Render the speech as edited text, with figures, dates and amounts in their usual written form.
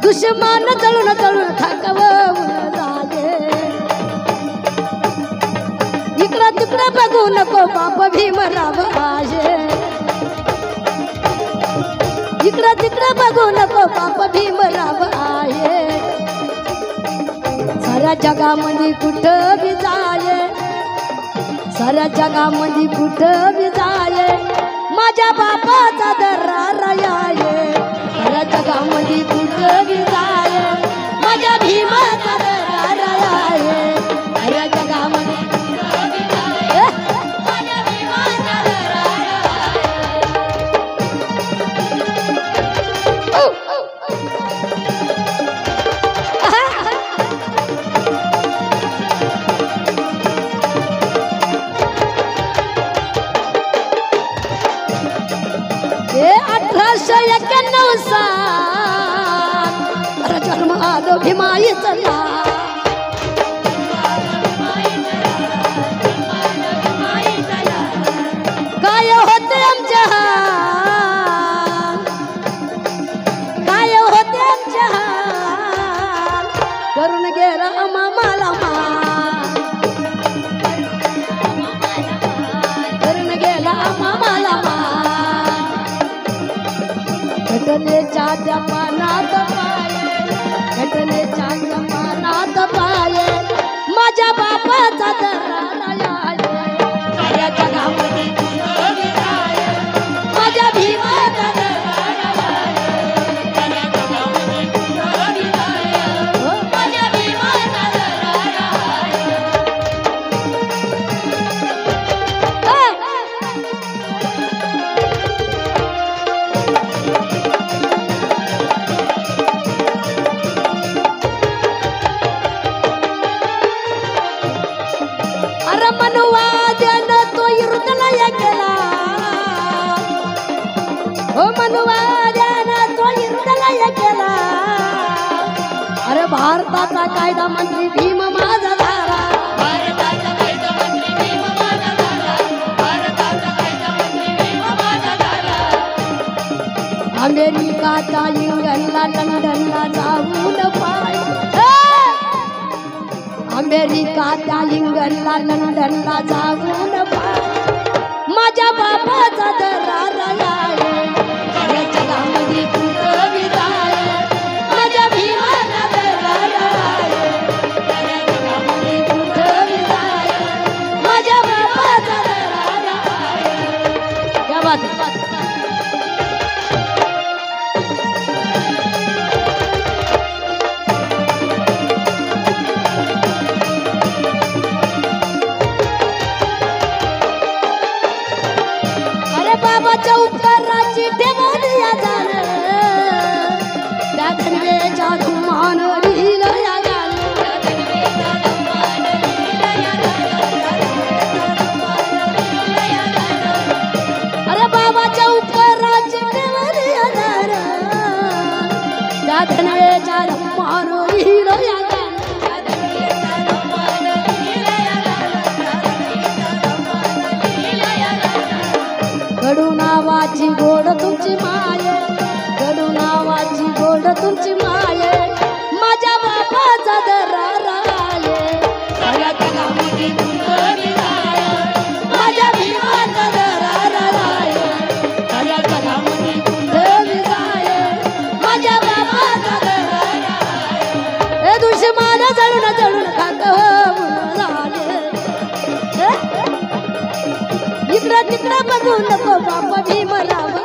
दुश्मन जळून जळून थकवून झाले इकडं तिकडं बघू नको बाप भीमराव आहे इकडं तिकडं बघू नको बाप भीमराव आहे साऱ्या जगामध्ये कुठं बी जाये साऱ्या जगामध्ये कुठं बी जाये माझ्या बापाचा दरार आहे साऱ्या जगामध्ये कुठं बी जाये माझ्या भीमाचा दरार आहे साऱ्या जगामध्ये कुठं बी जाये माझ्या भीमाचा दरार आहे 1891 साल जन्म आलो भीमाईचा काय होते आमच्या काय होते आमच्या करून गेला मामाला करून गेला मामाला घटनेच्या जमानात पाये घटनेच्या जमानात पाये माझ्या बापाचा दरार आहे साऱ्या जगामध्ये कुठं बी जाये माझ्या भीमाचा दरार आहे साऱ्या जगामध्ये कुठं बी जाये माझ्या भीमाचा दरार आहे अरे मनुवाद्यानं तो हृदय केला हो मनुवाद्यानं तो हृदय केला अरे भारताचा कायदा मंत्री भीम माझा झाला भारताचा कायदा मंत्री भीम माझा झाला भारताचा कायदा मंत्री भीम माझा झाला अमेरिकाचा इंग्लंडला लंडनला जाऊन पाहिजे अमेरिकाच्या इंग्लंडला लंडनला जाऊन माझ्या बापाचा दरार आहे साऱ्या जगामध्ये कुठं बी जाये माझ्या भीमाचा दरार आहे साऱ्या जगामध्ये कुठं बी जाये माझ्या बापाचा दरार आहे क्या बात है बाबाच्या उपकाराची ठेवून या गाणं त्या धनवेच्या धुमान लिहिलं या गाणं अरे बाबाच्या उपकाराची ठेवून या गाणं त्या धनवेच्या धुमान लिहिलं या गाणं कडू नावाची गोड तुमची माये कडू नावाची गोड तुमची माये माझ्या बापाचा दरार आहे साऱ्या जगामध्ये कुठं बी जाये माझ्या भीमाचा दरार आहे साऱ्या जगामध्ये कुठं बी जाये माझ्या बापाचा दरार आहे हे दुश्मन जळून जळून खाकवून झाले इकडं तिकडं बघू नको बाप भीमराव